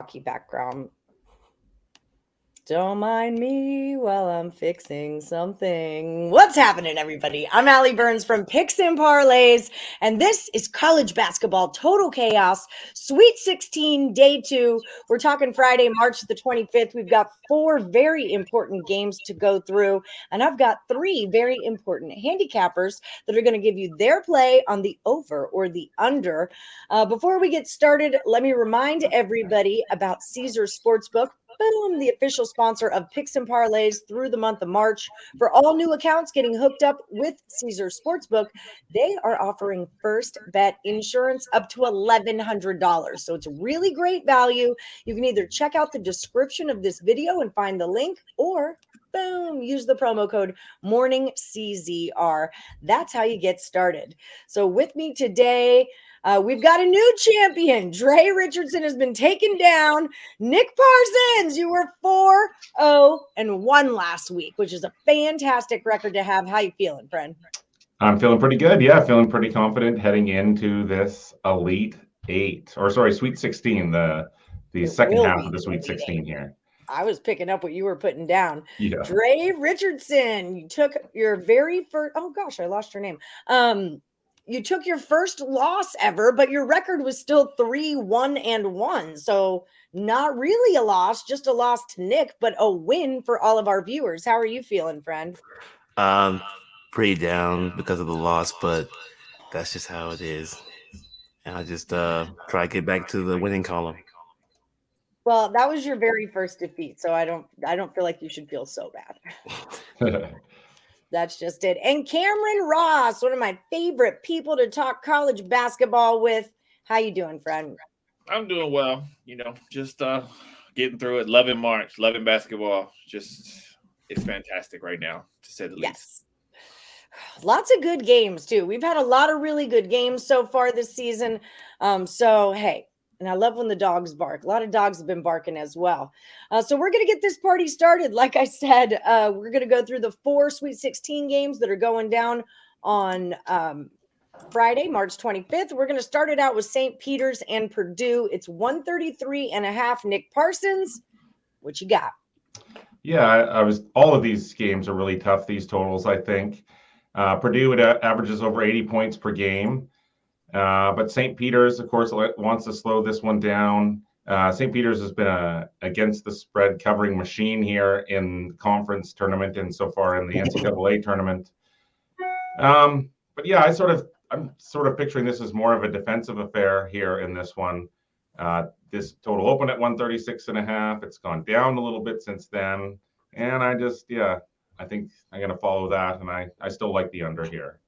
hockey background. Don't mind me while I'm fixing something. What's happening, everybody? I'm Allie Burns from Picks Parlays, and this is college basketball total chaos, Sweet 16, day 2. We're talking Friday, March the 25th. We've got 4 very important games to go through, and I've got 3 very important handicappers that are going to give you their play on the over or the under. Before we get started, let me remind everybody about Caesar Sportsbook. Boom, the official sponsor of Picks and Parlays through the month of March. For all new accounts getting hooked up with Caesar Sportsbook, they are offering first bet insurance up to $1,100. So it's really great value. You can either check out the description of this video and find the link, or boom, use the promo code MORNINGCZR. That's how you get started. So with me today, we've got a new champion. Richardson has been taken down. Nick Parsons, you were 4-0-1 last week, which is a fantastic record to have. How you feeling, friend? I'm feeling pretty good. Yeah, feeling pretty confident heading into this Sweet 16, the second half of the Sweet 16 here. I was picking up what you were putting down. Yeah. Richardson, you took your very first, oh gosh, I lost your name. You took your first loss ever, but your record was still 3-1-1. So not really a loss, just a loss to Nick, but a win for all of our viewers. How are you feeling, friend? Pretty down because of the loss, but that's just how it is. And I just try to get back to the winning column. Well, that was your very first defeat, so I don't feel like you should feel so bad. That's just it. And Cameron Ross, one of my favorite people to talk college basketball with. How you doing, friend? I'm doing well. Just getting through it. Loving March, loving basketball. It's fantastic right now, to say the least. Lots of good games, too. We've had a lot of really good games so far this season. So, hey, and I love when the dogs bark. A lot of dogs have been barking as well. So we're going to get this party started. Like I said, we're going to go through the 4 Sweet 16 games that are going down on Friday, March 25th. We're going to start it out with St. Peter's and Purdue. It's 133.5. Nick Parsons, what you got? Yeah, all of these games are really tough, these totals, I think. Purdue averages over 80 points per game. But St. Peter's, of course, wants to slow this one down. St. Peter's has been a against the spread covering machine here in conference tournament and so far in the NCAA tournament. But yeah, I'm sort of picturing this as more of a defensive affair here in this one. This total opened at 136.5. It's gone down a little bit since then. And I think I'm going to follow that. And I still like the under here.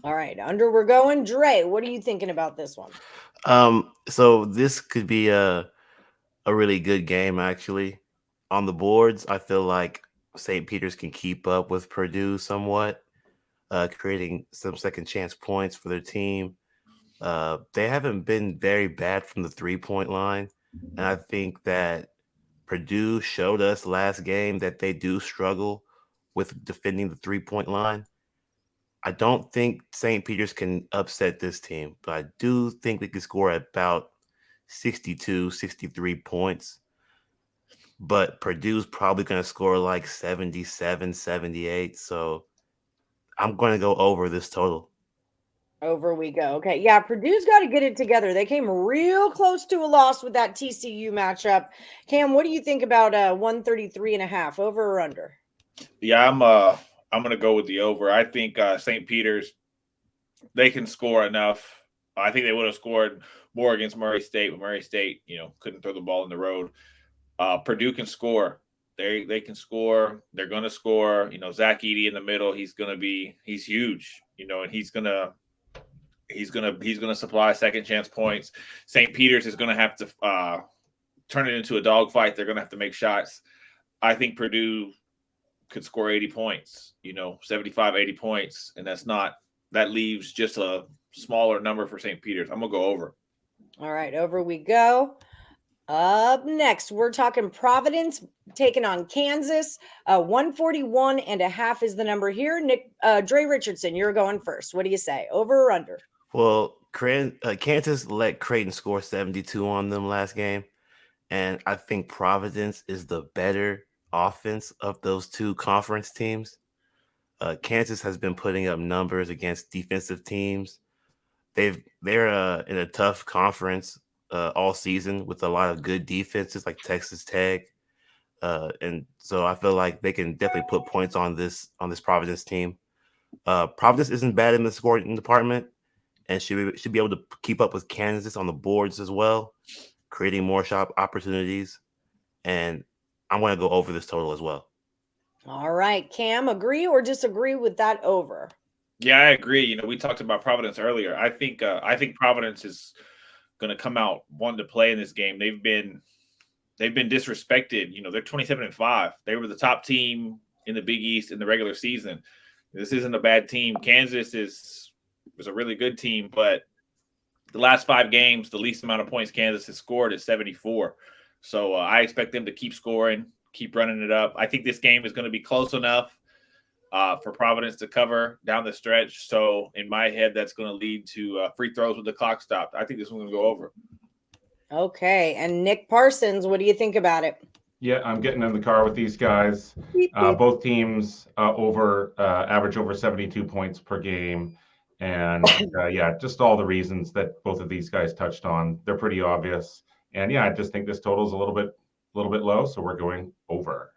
All right, under we're going. Dre, what are you thinking about this one? So this could be a really good game, actually. On the boards, I feel like St. Peter's can keep up with Purdue somewhat, creating some second chance points for their team. They haven't been very bad from the 3-point line. And I think that Purdue showed us last game that they do struggle with defending the 3-point line. I don't think St. Peter's can upset this team, but I do think they can score about 62, 63 points. But Purdue's probably going to score like 77, 78. So I'm going to go over this total. Over we go. Okay. Yeah, Purdue's got to get it together. They came real close to a loss with that TCU matchup. Cam, what do you think about 133.5, over or under? Yeah, I'm going to go with the over. I think St. Peter's, they can score enough. I think they would have scored more against Murray State, but Murray State, couldn't throw the ball in the road. Purdue can score. They can score. They're going to score. Zach Edey in the middle, he's huge, and he's going to supply second chance points. St. Peter's is going to have to turn it into a dogfight. They're going to have to make shots. I think Purdue could score 80 points, 75, 80 points. And that leaves just a smaller number for St. Peter's. I'm going to go over. All right, over we go. Up next, we're talking Providence taking on Kansas. 141.5 is the number here. Nick, Dre Richardson, you're going first. What do you say, over or under? Well, Kansas let Creighton score 72 on them last game. and I think Providence is the better offense of those two conference teams. Kansas has been putting up numbers against defensive teams. They're in a tough conference all season with a lot of good defenses like Texas Tech, and so I feel like they can definitely put points on this Providence team. Providence isn't bad in the scoring department, and should be able to keep up with Kansas on the boards as well, creating more shot opportunities. And I'm going to go over this total as well. All right, Cam, agree or disagree with that over? Yeah, I agree. You know, we talked about Providence earlier. I think Providence is going to come out wanting to play in this game. They've been disrespected. You know, they're 27-5. They were the top team in the Big East in the regular season. This isn't a bad team. Kansas is a really good team, but the last 5 games, the least amount of points Kansas has scored is 74. So I expect them to keep scoring, keep running it up. I think this game is going to be close enough for Providence to cover down the stretch. So in my head, that's going to lead to free throws with the clock stopped. I think this one's going to go over. Okay. And Nick Parsons, what do you think about it? Yeah, I'm getting in the car with these guys. Both teams average over 72 points per game. And yeah, just all the reasons that both of these guys touched on. They're pretty obvious. And yeah, I just think this total is a little bit low. So we're going over.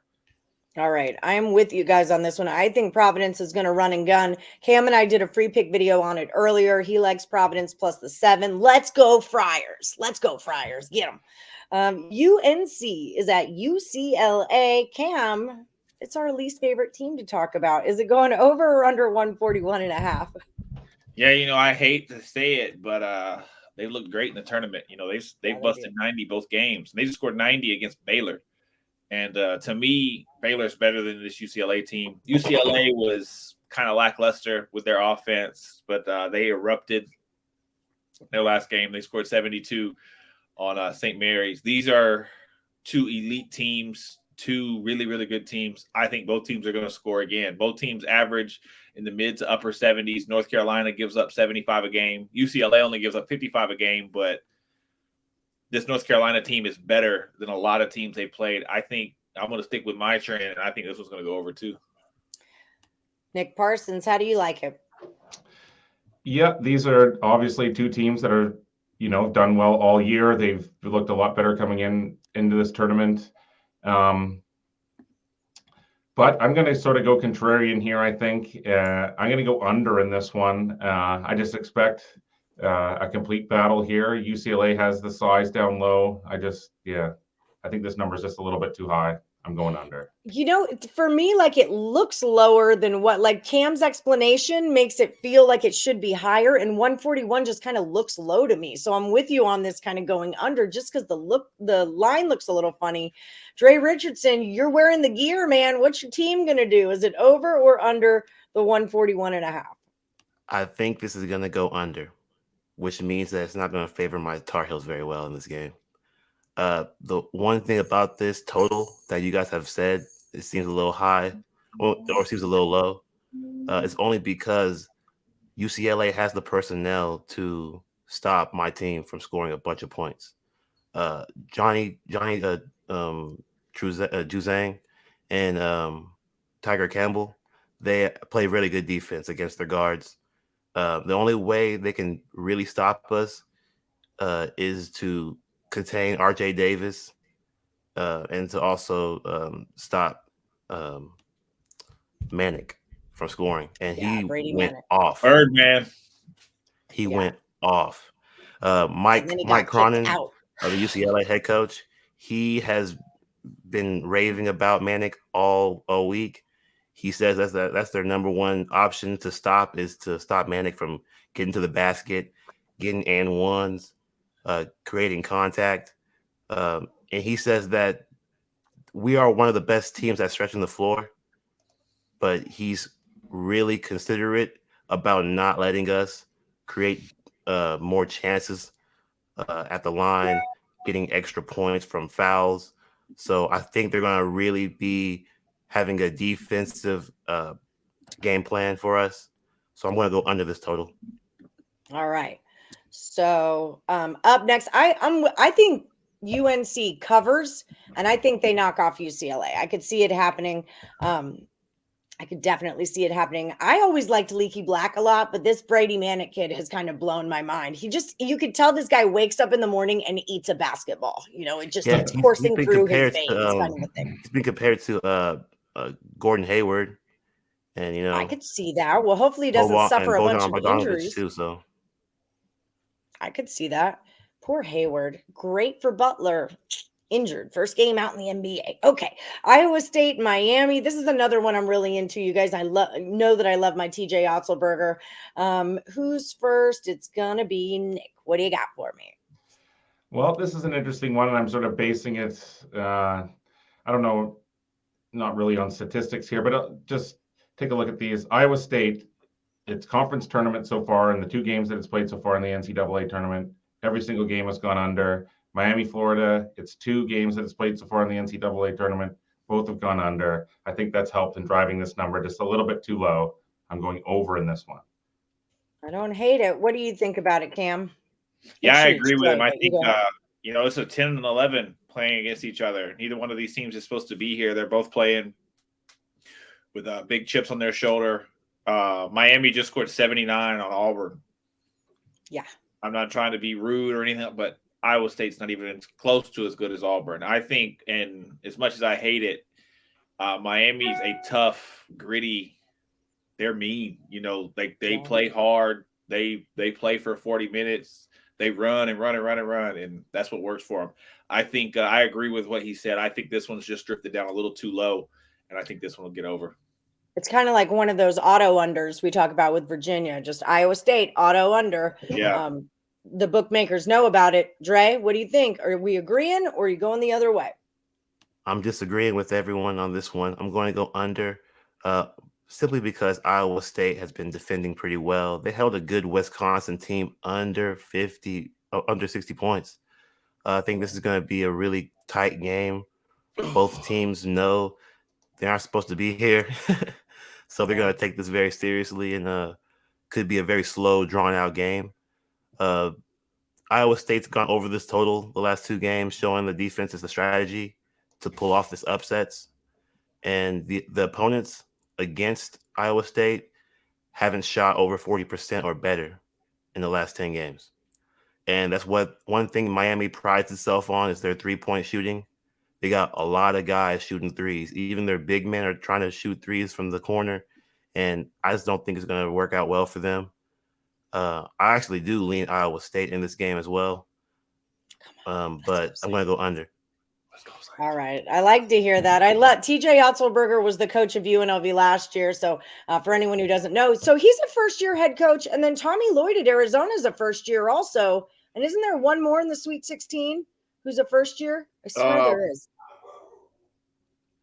All right. I'm with you guys on this one. I think Providence is going to run and gun. Cam and I did a free pick video on it earlier. He likes Providence plus the 7. Let's go Friars. Let's go Friars. Get them. UNC is at UCLA. Cam, it's our least favorite team to talk about. Is it going over or under 141.5? Yeah, you know, I hate to say it, but they looked great in the tournament. You know, they've busted 90 both games. They just scored 90 against Baylor. And to me, Baylor's better than this UCLA team. UCLA was kind of lackluster with their offense, but they erupted their last game. They scored 72 on St. Mary's. These are 2 elite teams, 2 really, really good teams. I think both teams are going to score again. Both teams average in the mid to upper 70s. North Carolina gives up 75 a game. UCLA only gives up 55 a game, but this North Carolina team is better than a lot of teams they played. I think I'm going to stick with my train, and I think this one's going to go over too. Nick Parsons, how do you like it? Yeah, these are obviously 2 teams that are, you know, done well all year. They've looked a lot better coming into this tournament. But I'm going to sort of go contrarian here, I think. I'm going to go under in this one. I just expect a complete battle here. UCLA has the size down low. I think this number is just a little bit too high. I'm going under. You know, for me, like it looks lower than what, like Cam's explanation makes it feel like it should be higher, and 141 just kind of looks low to me. So I'm with you on this kind of going under just because the line looks a little funny. Dre Richardson, you're wearing the gear, man. What's your team going to do? Is it over or under the 141.5? I think this is going to go under, which means that it's not going to favor my Tar Heels very well in this game. The one thing about this total that you guys have said, it seems a little high or seems a little low. It's only because UCLA has the personnel to stop my team from scoring a bunch of points. Johnny Juzang and Tiger Campbell, they play really good defense against their guards. The only way they can really stop us is to contain RJ Davis and to also stop Manic from scoring. And he went off. Birdman. He went off. Mike Cronin, the UCLA head coach, he has been raving about Manic all week. He says that's their number one option to stop is to stop Manic from getting to the basket, getting and ones, creating contact. And he says that we are one of the best teams at stretching the floor, but he's really considerate about not letting us create more chances at the line, getting extra points from fouls. So I think they're going to really be having a defensive game plan for us. So I'm going to go under this total. All right. So up next, I think UNC covers, and I think they knock off UCLA. I could see it happening. I could definitely see it happening. I always liked Leaky Black a lot, but this Brady Manic kid has kind of blown my mind. You could tell this guy wakes up in the morning and eats a basketball. It's he's coursing been through his compared veins, to kind of a thing. he's been compared to Gordon Hayward, and I could see that. Well, hopefully he doesn't suffer a bunch Bojan of Bogdanovic injuries. too. So I could see that. Poor Hayward. Great for Butler. Injured. First game out in the NBA. Okay. Iowa State, Miami. This is another one I'm really into, you guys. I know that I love my TJ Otzelberger. Who's first? It's going to be Nick. What do you got for me? Well, this is an interesting one, and I'm sort of basing it, I don't know, not really on statistics here, but just take a look at these. Iowa State, its conference tournament so far, and the 2 games that it's played so far in the NCAA tournament, every single game has gone under. Miami, Florida, it's 2 games that it's played so far in the NCAA tournament. Both have gone under. I think that's helped in driving this number just a little bit too low. I'm going over in this one. I don't hate it. What do you think about it, Cam? Yeah, I agree with him. I think, it's a 10 and 11 playing against each other. Neither one of these teams is supposed to be here. They're both playing with big chips on their shoulder. Miami just scored 79 on Auburn. Yeah. I'm not trying to be rude or anything, but Iowa State's not even close to as good as Auburn. I think, and as much as I hate it, Miami's a tough, gritty. They're mean. They play hard. They play for 40 minutes. They run and run and run and run, and that's what works for them. I think I agree with what he said. I think this one's just drifted down a little too low, and I think this one will get over. It's kind of like one of those auto unders we talk about with Virginia, just Iowa State auto under. Yeah. The bookmakers know about it. Dre, what do you think? Are we agreeing or are you going the other way? I'm disagreeing with everyone on this one. I'm going to go under simply because Iowa State has been defending pretty well. They held a good Wisconsin team under 60 points. I think this is going to be a really tight game. Both teams know they aren't supposed to be here. So they're going to take this very seriously, and could be a very slow, drawn-out game. Iowa State's gone over this total the last 2 games, showing the defense is the strategy to pull off this upsets. And the opponents against Iowa State haven't shot over 40% or better in the last 10 games. And that's one thing Miami prides itself on is their 3-point shooting. They got a lot of guys shooting threes. Even their big men are trying to shoot threes from the corner. And I just don't think it's going to work out well for them. I actually do lean Iowa State in this game as well. But I'm going to go under. All right. I like to hear that. TJ Otzelberger was the coach of UNLV last year. So for anyone who doesn't know, so he's a first-year head coach. And then Tommy Lloyd at Arizona is a first year also. And isn't there one more in the Sweet 16 who's a first year? I swear there is.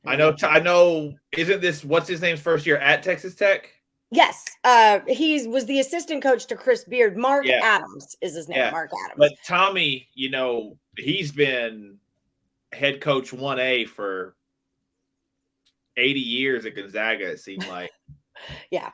I know. Isn't this what's his name's first year at Texas Tech? Yes. He was the assistant coach to Chris Beard. Mark Adams is his name. Yeah. Mark Adams. But Tommy, he's been head coach 1A for 80 years at Gonzaga, it seemed like. Yeah.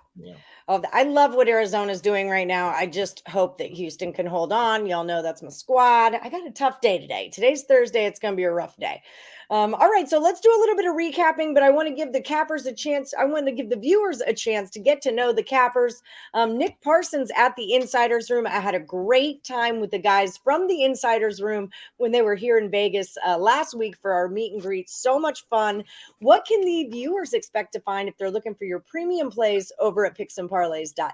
Oh, I love what Arizona's doing right now. I just hope that Houston can hold on. Y'all know that's my squad. I got a tough day today. Today's Thursday. It's going to be a rough day. All right, so let's do a little bit of recapping, but I want to give the cappers a chance. I want to give the viewers a chance to get to know the cappers. Nick Parsons at the Insiders Room. I had a great time with the guys from the Insiders Room when they were here in Vegas last week for our meet and greet. So much fun. What can the viewers expect to find if they're looking for your premium plays over at picksandparlays.net?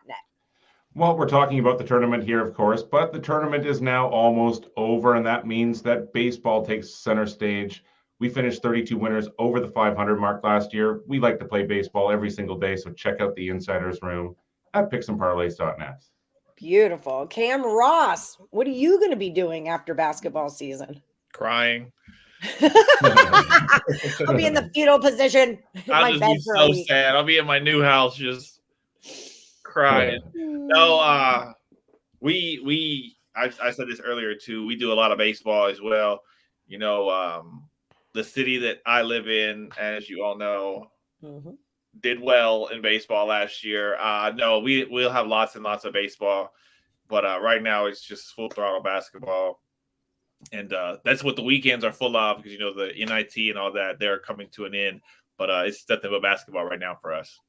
Well, we're talking about the tournament here, of course, but the tournament is now almost over, and that means that baseball takes center stage. We finished 32 winners over the 500 mark last year. We like to play baseball every single day, so check out the Insiders Room at picksandparlays.net. Beautiful. Cam Ross, what are you going to be doing after basketball season? Crying. I'll be in the fetal position. I'll just be so sad. I'll be in my new house just crying. No, I said this earlier too. We do a lot of baseball as well. The city that I live in, as you all know, did well in baseball last year. No, we'll have lots and lots of baseball, but right now it's just full throttle basketball. And that's what the weekends are full of, because, the NIT and all that, they're coming to an end. But it's nothing but basketball right now for us.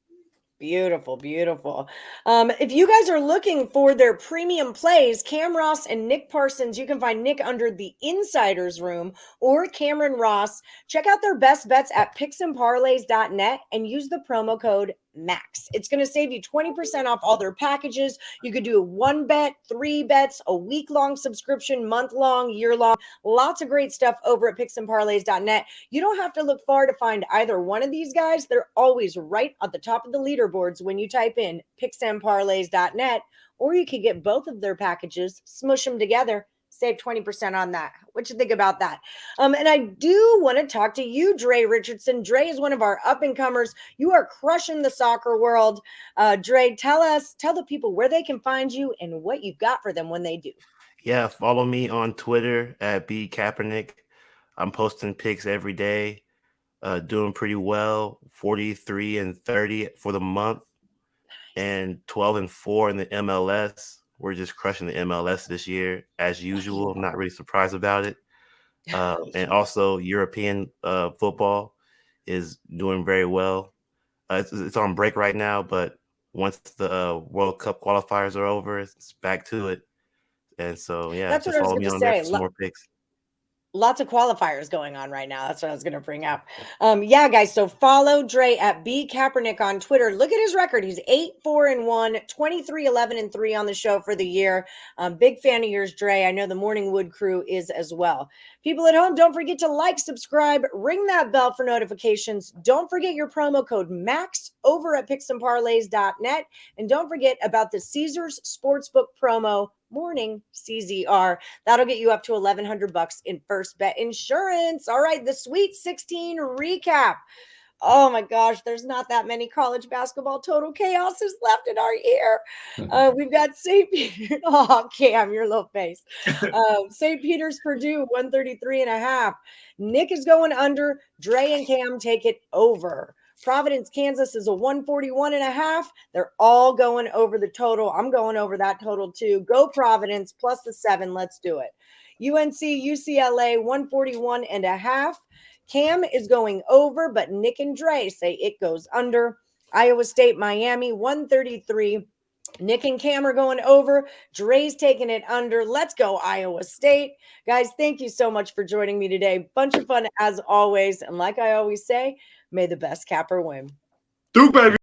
Beautiful, beautiful. If you guys are looking for their premium plays, Cam Ross and Nick Parsons, you can find Nick under the Insiders Room, or Cameron Ross. Check out their best bets at picksandparlays.net and use the promo code MAX. It's going to save you 20% off all their packages. You could do a 1 bet, 3 bets, a week-long subscription, month-long, year-long. Lots of great stuff over at picksandparlays.net. You don't have to look far to find either one of these guys. They're always right at the top of the leaderboards when you type in picksandparlays.net, or you could get both of their packages, smush them together, save 20% on that. What you think about that? And I do want to talk to you, Dre Richardson. Dre is one of our up-and-comers. You are crushing the soccer world. Dre, tell the people where they can find you and what you've got for them when they do. Yeah, follow me on Twitter at @BKaepernick. I'm posting picks every day. Doing pretty well. 43-30 for the month, and 12-4 in the MLS. We're just crushing the MLS this year, as usual. I'm not really surprised about it. And also, European football is doing very well. It's on break right now, but once the World Cup qualifiers are over, it's back to it. And so, yeah, That's what just I was follow going me to on there say. for some more picks. Lots of qualifiers going on right now. That's what I was going to bring up. Yeah, guys. So follow Dre at @BKaepernick on Twitter. Look at his record. He's 8-4-1, 23-11-3 on the show for the year. Big fan of yours, Dre. I know the Morning Wood crew is as well. People at home, don't forget to like, subscribe, ring that bell for notifications. Don't forget your promo code MAX over at picksandparlays.net. And don't forget about the Caesars Sportsbook promo, Morning CZR. That'll get you up to $1,100 in first bet insurance. All right, the Sweet 16 recap. Oh my gosh, there's not that many college basketball total chaoses left in our year. We've got St. Peter. Oh, Cam, your little face. St. Peter's Purdue 133.5. Nick is going under. Dre and Cam take it over. Providence, Kansas is a 141.5. They're all going over the total. I'm going over that total too. Go Providence plus the 7. Let's do it. UNC, UCLA 141.5. Cam is going over, but Nick and Dre say it goes under. Iowa State, Miami 133. Nick and Cam are going over. Dre's taking it under. Let's go, Iowa State. Guys, thank you so much for joining me today. Bunch of fun as always. And like I always say, may the best capper win. Duke, baby.